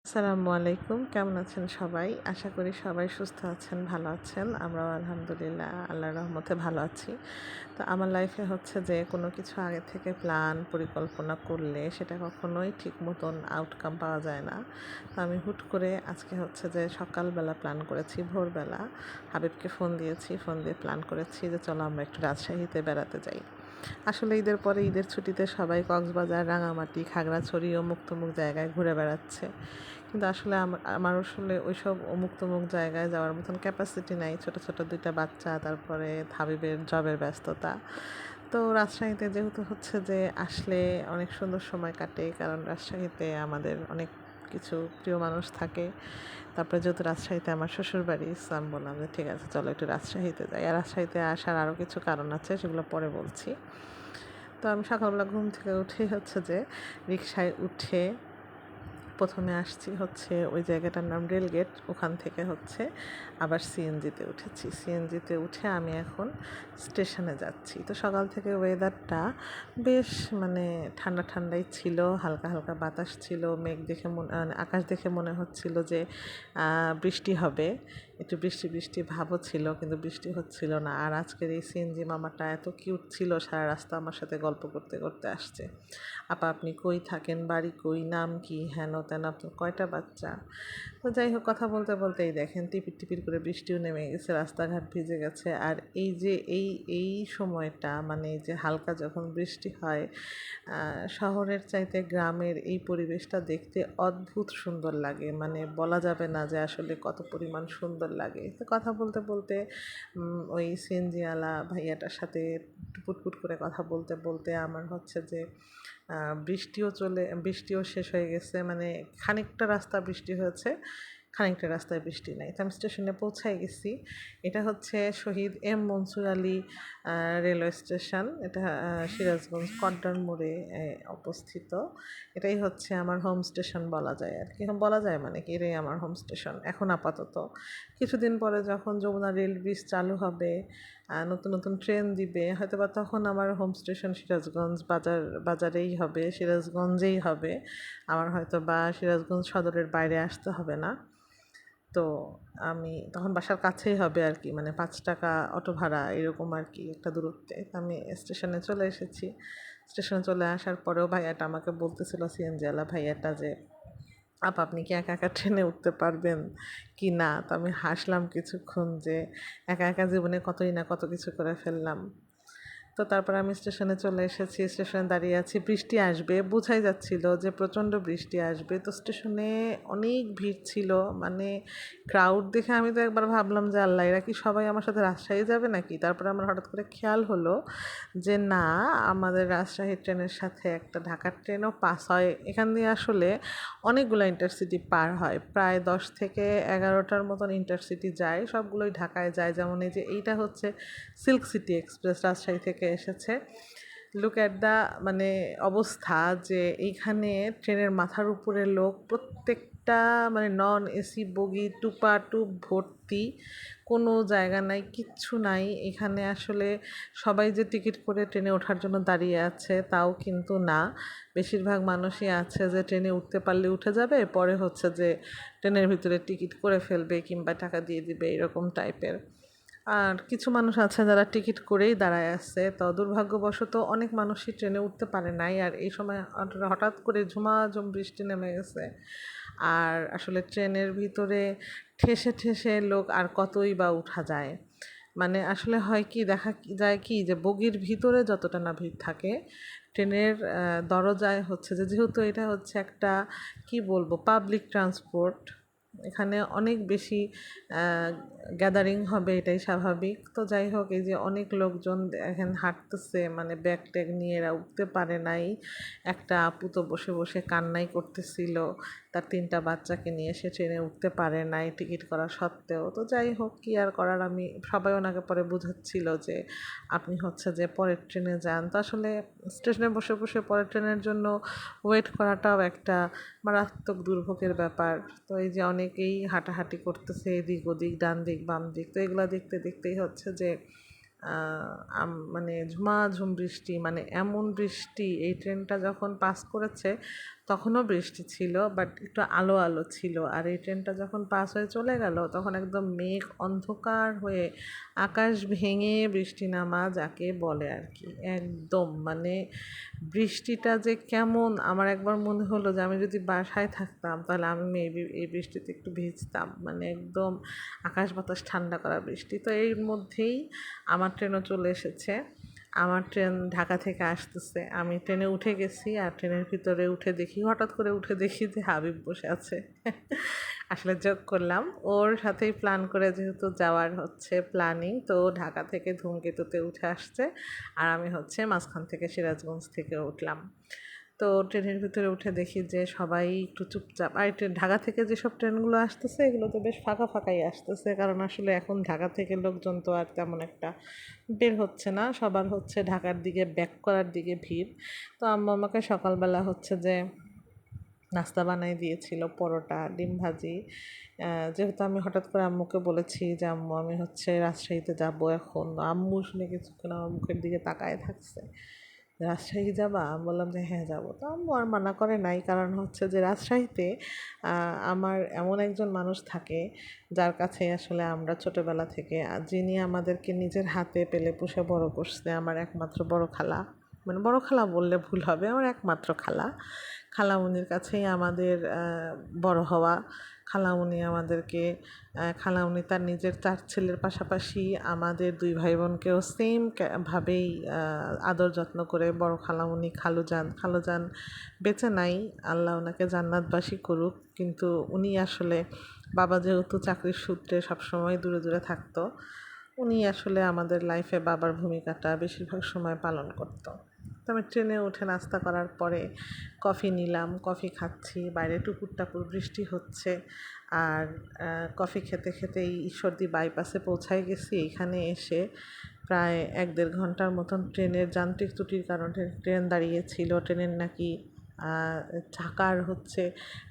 আসসালামু আলাইকুম, কেমন আছেন সবাই? আশা করি সবাই সুস্থ আছেন, ভালো আছেন। আমরাও আলহামদুলিল্লাহ আল্লাহর রহমতে ভালো আছি। তো আমার লাইফে হচ্ছে যে কোনো কিছু আগে থেকে প্ল্যান পরিকল্পনা করলে সেটা কখনোই ঠিক মতন আউটকাম পাওয়া যায় না। তো আমি হুট করে আজকে হচ্ছে যে সকালবেলা প্ল্যান করেছি, ভোরবেলা হাবিবকে ফোন দিয়েছি, ফোন দিয়ে প্ল্যান করেছি যে চলো আমরা একটু রাজশাহীতে বেড়াতে যাই। আসলে ঈদের পরে ঈদের ছুটিতে সবাই কক্সবাজার, রাঙামাটি, খাগড়াছড়ি ও মুক্তমুখ জায়গায় ঘুরে বেড়াচ্ছে, কিন্তু আসলে আমার আসলে ওইসব মুক্তমুখ জায়গায় যাওয়ার মতন ক্যাপাসিটি নাই। ছোট ছোট দুইটা বাচ্চা, তারপরে হাবিবের জবের ব্যস্ততা। তো রাজশাহীতে যেহেতু হচ্ছে যে আসলে অনেক সুন্দর সময় কাটে, কারণ রাজশাহীতে আমাদের অনেক কিছু প্রিয় মানুষ থাকে। তারপরে যেহেতু রাজশাহীতে আমার শ্বশুর বাড়ি, সো আমি বললাম যে ঠিক আছে চলো একটু রাজশাহীতে যাই। আর রাজশাহীতে আসার আরও কিছু কারণ আছে, সেগুলো পরে বলছি। তো আমি সকালবেলা ঘুম থেকে উঠেই হচ্ছে যে রিকশায় উঠে প্রথমে আসছি হচ্ছে ওই জায়গাটার নাম রেলগেট, ওখান থেকে হচ্ছে আবার সিএনজিতে উঠেছি। সিএনজিতে উঠে আমি এখন স্টেশনে যাচ্ছি। তো সকাল থেকে ওয়েদারটা বেশ ঠান্ডা ঠান্ডাই ছিল, হালকা হালকা বাতাস ছিল, মেঘ দেখে আকাশ দেখে মনে হচ্ছিল যে বৃষ্টি হবে, একটু বৃষ্টি বৃষ্টি ভাবও ছিল, কিন্তু বৃষ্টি হচ্ছিল না। আর আজকের এই সিএনজি মামাটা এত কিউট ছিল, সারা রাস্তা আমার সাথে গল্প করতে করতে আসছে। আপা আপনি কই থাকেন, বাড়ি কই, নাম কি, হেন তেন, আপনার কয়টা বাচ্চা। তো যাই হোক, কথা বলতে বলতেই দেখেন টিপির টিপির করে বৃষ্টিও নেমে গেছে, রাস্তাঘাট ভিজে গেছে। আর এই যে এই সময়টা, এই যে হালকা যখন বৃষ্টি হয়, শহরের চাইতে গ্রামের এই পরিবেশটা দেখতে অদ্ভুত সুন্দর লাগে। বলা যাবে না যে আসলে কত পরিমাণ সুন্দর লাগে। তো কথা বলতে বলতে ওই সিএনজিওয়ালা ভাইয়াটার সাথে পুটপুট করে কথা বলতে বলতে আমার হচ্ছে যে বৃষ্টিও শেষ হয়ে গেছে। খানিকটা রাস্তা বৃষ্টি হয়েছে, খানিকটা রাস্তায় বৃষ্টি নাই। তো আমি স্টেশনে পৌঁছায় গেছি। এটা হচ্ছে Shahid M Mansur Ali railway station. এটা সিরাজগঞ্জ কড্ডার মোড়ে অবস্থিত। এটাই হচ্ছে আমার হোম স্টেশন বলা যায় আর কি। বলা যায় কি, এটাই আমার হোম স্টেশন এখন আপাতত। কিছুদিন পরে যখন যমুনা রেল ব্রিজ চালু হবে, নতুন নতুন ট্রেন দিবে, হয়তো বা তখন আমার হোম স্টেশন সিরাজগঞ্জ বাজারেই হবে, সিরাজগঞ্জেই হবে। আমার হয়তো বা সিরাজগঞ্জ সদরের বাইরে আসতে হবে না। তো আমি তখন বাসার কাছেই হবে আর কি, 5 টাকা অটো ভাড়া এরকম আর কি একটা দূরত্বে। আমি স্টেশনে চলে এসেছি। স্টেশনে চলে আসার পরেও ভাইয়াটা আমাকে বলতেছিল, সিএনজিওয়ালা ভাইয়াটা, যে আপনি কি একা একা ট্রেনে উঠতে পারবেন কি না। তো আমি হাসলাম কিছুক্ষণ, যে একা একা জীবনে কতই না কত কিছু করে ফেললাম। তো তারপর আমি স্টেশনে চলে এসেছি, স্টেশনে দাঁড়িয়ে আছি। বৃষ্টি আসবে বোঝাই যাচ্ছিল, যে প্রচণ্ড বৃষ্টি আসবে। তো স্টেশনে অনেক ভিড় ছিল, ক্রাউড দেখে আমি তো একবার ভাবলাম যে আল্লাহ, এরা কি সবাই আমার সাথে রাজশাহী যাবে নাকি। তারপরে আমার হঠাৎ করে খেয়াল হলো যে না, আমাদের রাজশাহী ট্রেনের সাথে একটা ঢাকার ট্রেনও পাস হয় এখান দিয়ে। আসলে অনেকগুলো ইন্টারসিটি পার হয়, প্রায় 10 থেকে 11টার মতন ইন্টারসিটি যায়, সবগুলোই ঢাকায় যায়। যেমন এই যে এইটা হচ্ছে সিল্ক সিটি এক্সপ্রেস, রাজশাহী থেকে এসেছে। লুক অ্যাট দ্য অবস্থা, যে এইখানে ট্রেনের মাথার উপরে লোক, প্রত্যেকটা নন এসি বগি টুপাটুপ ভর্তি, কোনো জায়গা নাই, কিচ্ছু নাই এখানে। আসলে সবাই যে টিকিট করে ট্রেনে ওঠার জন্য দাঁড়িয়ে আছে তাও কিন্তু না। বেশিরভাগ মানুষই আছে যে ট্রেনে উঠতে পারলে উঠে যাবে, পরে হচ্ছে যে ট্রেনের ভিতরে টিকিট করে ফেলবে কিংবা টাকা দিয়ে দিবে, এরকম টাইপের। আর কিছু মানুষ আছে যারা টিকিট করেই দাঁড়ায় আছে। তো দুর্ভাগ্যবশত অনেক মানুষই ট্রেনে উঠতে পারে নাই। আর এই সময় হঠাৎ করে ঝুমাঝুম বৃষ্টি নেমে গেছে। আর আসলে ট্রেনের ভিতরে ঠেসে ঠেসে লোক আর কতই বা উঠা যায়। আসলে হয় কি, দেখা যায় কি, যে বগির ভিতরে যতটা না ভিড় থাকে, ট্রেনের দরজায় হচ্ছে যে, যেহেতু এটা হচ্ছে একটা কি বলবো পাবলিক ট্রান্সপোর্ট, এখানে অনেক বেশি গ্যাদারিং হবে, এটাই স্বাভাবিক। তো যাই হোক, এই যে অনেক লোকজন এখানে হাঁটতেছে, ব্যাগ ট্যাগ নিয়ে এরা উঠতে পারে নাই। একটা আপু তো বসে বসে কান্নাই করতেছিল, তার 3টা বাচ্চাকে নিয়ে সে ট্রেনে উঠতে পারে নাই টিকিট করা সত্ত্বেও। তো যাই হোক, কি আর করার। আমি সবাই ওনাকে পরে বুঝাচ্ছিল যে আপনি হচ্ছে যে পরের ট্রেনে যান। তো আসলে স্টেশনে বসে বসে পরের ট্রেনের জন্য ওয়েট করাটাও একটা মারাত্মক দুর্ভোগের ব্যাপার। তো এই যে অনেকেই হাঁটাহাঁটি করতেছে এদিক ওদিক, ডান দিক বাম দিক। তো এগুলো দেখতে দেখতেই হচ্ছে যে ঝুমাঝুম বৃষ্টি, এমন বৃষ্টি। এই ট্রেনটা যখন পাস করেছে তখনও বৃষ্টি ছিল, বাট একটু আলো আলো ছিল। আর এই ট্রেনটা যখন পাস হয়ে চলে গেল তখন একদম মেঘ অন্ধকার হয়ে আকাশ ভেঙে বৃষ্টি নামা যাকে বলে আর কি, একদম মানে বৃষ্টিটা যে কেমন, আমার একবার মনে হলো যে আমি যদি বাসায় থাকতাম তাহলে আমি মেবি এই বৃষ্টিতে একটু ভিজতাম। মানে একদম আকাশ বাতাস ঠান্ডা করা বৃষ্টি। তো এর মধ্যেই আমার ট্রেনও চলে এসেছে। আমার ট্রেন ঢাকা থেকে আসতেছে, আমি ট্রেনে উঠে গেছি। আর ট্রেনের ভিতরে উঠে দেখি, হঠাৎ করে উঠে দেখি যে হাবিব বসে আছে। আসলে যোগ করলাম, ওর সাথেই প্ল্যান করে যেহেতু যাওয়ার হচ্ছে প্ল্যানিং, তো ঢাকা থেকে ধূমকেতুতে উঠে আসছে আর আমি হচ্ছে মাঝখান থেকে সিরাজগঞ্জ থেকে উঠলাম। তো ট্রেনের ভিতরে উঠে দেখি যে সবাই একটু চুপচাপ। আর ঢাকা থেকে যেসব ট্রেনগুলো আসতেছে এগুলো তো বেশ ফাঁকা ফাঁকাই আসতেছে, কারণ আসলে এখন ঢাকা থেকে লোকজন তো আর তেমন একটা বের হচ্ছে না, সবার হচ্ছে ঢাকার দিকে ব্যাক করার দিকে ভিড়। তো আম্মু আমাকে সকালবেলা হচ্ছে যে নাস্তা বানাই দিয়েছিল, পরোটা, ডিম ভাজি। যেহেতু আমি হঠাৎ করে আম্মুকে বলেছি যে আম্মু আমি হচ্ছে রাজশাহীতে যাব এখন, আম্মু শুনে কিছুক্ষণ আমার মুখের দিকে তাকায় থাকছে। রাজশাহী যাবা? আমি বললাম যে হ্যাঁ যাবো। তো আম্মু আর মানা করে নাই, কারণ হচ্ছে যে রাজশাহীতে আমার এমন একজন মানুষ থাকে যার কাছে আসলে আমরা ছোটোবেলা থেকে, যিনি আমাদেরকে নিজের হাতে পেলে পুষে বড় করছে, আমার একমাত্র বড় খালা। মানে বড় খালা বললে ভুল হবে, আমার একমাত্র খালা। খালামণির কাছেই আমাদের বড় হওয়া। খালামণি আমাদেরকে, খালামণি তার নিজের 4 ছেলের পাশাপাশি আমাদের 2 ভাই বোনকেও সেম ভাবেই আদর যত্ন করে। বড় খালামণি খালুজান বেঁচে নাই, আল্লাহ ওনাকে জান্নাতবাসী করুক। কিন্তু উনি আসলে, বাবা যেহেতু চাকরির সূত্রে সবসময় দূরে দূরে থাকতো, উনি আসলে আমাদের লাইফে বাবার ভূমিকাটা বেশিরভাগ সময় পালন করতো। তো আমি ট্রেনে উঠে নাস্তা করার পরে কফি নিলাম, কফি খাচ্ছি, বাইরে টুপুর টাপুর বৃষ্টি হচ্ছে। আর কফি খেতে খেতে এই ঈশ্বরদী বাইপাসে পৌঁছায় গেছি। এখানে এসে প্রায় 1-1.5 ঘন্টার মতন ট্রেনের যান্ত্রিক ত্রুটির কারণে ট্রেন দাঁড়িয়েছিল। ট্রেনের নাকি চাকার হচ্ছে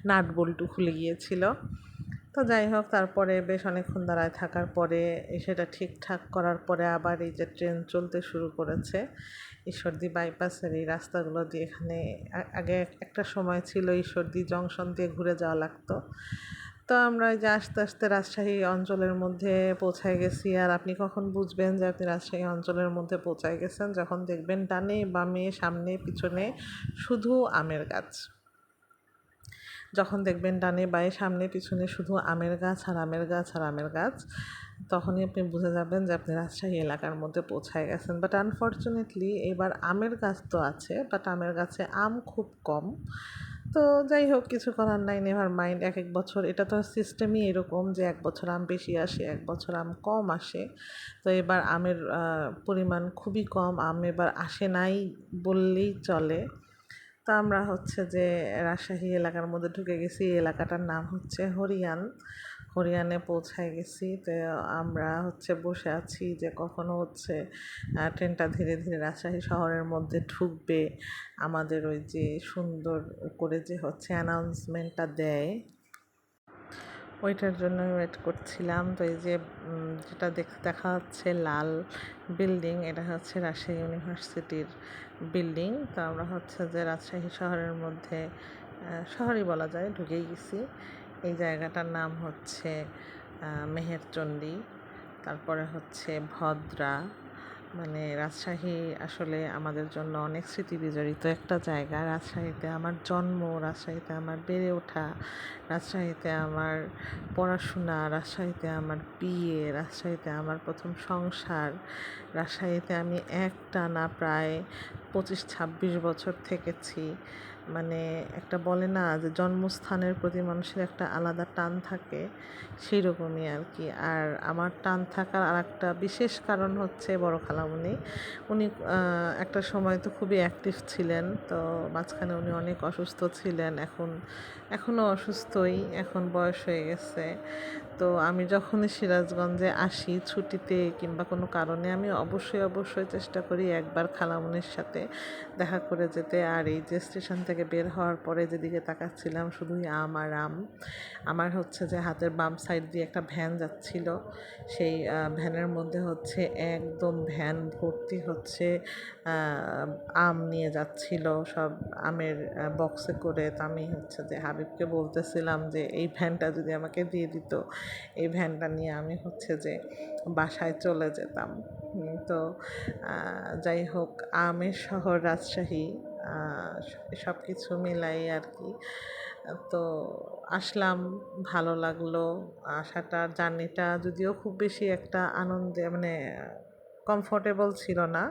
নাট বল্টু খুলে গিয়েছিল। তো যাই হোক, তারপরে বেশ অনেকক্ষণ দাঁড়ায় থাকার পরে সেটা ঠিকঠাক করার পরে আবার এই যে ট্রেন চলতে শুরু করেছে ঈশ্বরদী বাইপাসের এই রাস্তাগুলো দিয়ে। এখানে আগে একটা সময় ছিল ঈশ্বরদী জংশন দিয়ে ঘুরে যাওয়া লাগতো। তো আমরা এই যে আস্তে আস্তে রাজশাহী অঞ্চলের মধ্যে পৌঁছায় গেছি। আর আপনি কখন বুঝবেন যে আপনি রাজশাহী অঞ্চলের মধ্যে পৌঁছায় গেছেন? যখন দেখবেন ডানে বামে সামনে পিছনে শুধু আমের গাছ। যখন দেখবেন ডানে বাঁয়ে সামনে পিছনে শুধু আমের গাছ আর আমের গাছ আর আমের গাছ, তখনই আপনি বুঝে যাবেন যে আপনি রাজশাহী এলাকার মধ্যে পৌঁছায় গেছেন। বাট আনফর্চুনেটলি এবার আমের গাছ তো আছে, বাট আমের গাছে আম খুব কম। তো যাই হোক, কিছু করার নাই, নেভার মাইন্ড। এক এক বছর এটা তো সিস্টেমই এরকম যে 1 বছর আম বেশি আসে, 1 বছর আম কম আসে। তো এবার আমের পরিমাণ খুবই কম, আম এবার আসে নাই বললেই চলে। তো আমরা হচ্ছে যে রাজশাহী এলাকার মধ্যে ঢুকে গেছি। এই এলাকাটার নাম হচ্ছে হরিয়ান। হরিয়ানে পৌঁছায় গেছি। তো আমরা হচ্ছে বসে আছি যে কখনো হচ্ছে ট্রেনটা ধীরে ধীরে রাজশাহী শহরের মধ্যে ঢুকবে। আমাদের ওই যে সুন্দর করে যে হচ্ছে অ্যানাউন্সমেন্টটা দেয়, ওইটার জন্য ওয়েট করছিলাম। তো এই যে যেটা দেখা যাচ্ছে লাল বিল্ডিং, এটা হচ্ছে রাজশাহী ইউনিভার্সিটির বিল্ডিং। তো আমরা হচ্ছে যে রাজশাহী শহরের মধ্যে, শহরই বলা যায়, ঢুকেই গেছি। এই জায়গাটার নাম হচ্ছে মেহেরচণ্ডী, তারপরে হচ্ছে ভদ্রা। মানে রাজশাহী আসলে আমাদের জন্য অনেক স্মৃতি বিজড়িত একটা জায়গা। রাজশাহীতে আমার জন্ম, রাজশাহীতে আমার বেড়ে ওঠা, রাজশাহীতে আমার পড়াশোনা, রাজশাহীতে আমার বিয়ে, রাজশাহীতে আমার প্রথম সংসার। রাজশাহীতে আমি একটানা প্রায় 25-26 বছর থেকেছি। মানে একটা বলে না যে জন্মস্থানের প্রতি মানুষের একটা আলাদা টান থাকে, সেই রকমই আর কি। আর আমার টান থাকার আর একটা বিশেষ কারণ হচ্ছে বড় খালামণি। উনি একটা সময় তো খুবই অ্যাক্টিভ ছিলেন, তো মাঝখানে উনি অনেক অসুস্থ ছিলেন। এখন এখনও অসুস্থই, এখন বয়স হয়ে গেছে। তো আমি যখনই সিরাজগঞ্জে আসি ছুটিতে কিংবা কোনো কারণে, আমি অবশ্যই চেষ্টা করি একবার খালামণির সাথে দেখা করে যেতে। আর এই যে স্টেশন থেকে বের হওয়ার পরে যেদিকে তাকাচ্ছিলাম শুধুই আম আর আম। আমার হচ্ছে যে হাতের বাম সাইড দিয়ে একটা ভ্যান যাচ্ছিল, সেই ভ্যানের মধ্যে হচ্ছে একদম ভ্যান ভর্তি হচ্ছে আম নিয়ে যাচ্ছিল, সব আমের বক্সে করে। তো আমি হচ্ছে যে হাবিবকে বলতেছিলাম যে এই ভ্যানটা যদি আমাকে দিয়ে দিত, এই ভ্যানটা নিয়ে আমি হচ্ছে যে বাসায় চলে যেতাম। তো যাই হোক, আমের শহর রাজশাহী, সব কিছু মিলাই আর কি। তো আসলাম, ভালো লাগলো আসাটা। জার্নিটা যদিও খুব বেশি একটা আনন্দে মানে কমফোর্টেবল ছিল না,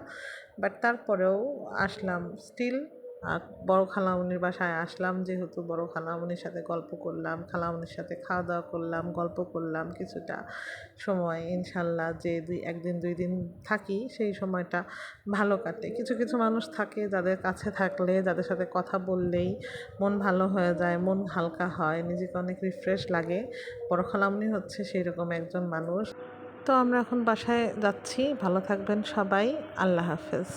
বাট তারপরেও আসলাম স্টিল। বড় খালামণির বাসায় আসলাম যেহেতু, বড় খালামণির সাথে গল্প করলাম, খালামণির সাথে খাওয়া দাওয়া করলাম, গল্প করলাম কিছুটা সময়। ইনশাল্লাহ যে একদিন 2 দিন থাকি সেই সময়টা ভালো কাটে। কিছু কিছু মানুষ থাকে যাদের কাছে থাকলে, যাদের সাথে কথা বললেই মন ভালো হয়ে যায়, মন হালকা হয়, নিজেকে অনেক রিফ্রেশ লাগে। বড় খালামণি হচ্ছে সেই রকম একজন মানুষ। তো আমরা এখন বাসায় যাচ্ছি। ভালো থাকবেন সবাই। আল্লাহ হাফেজ।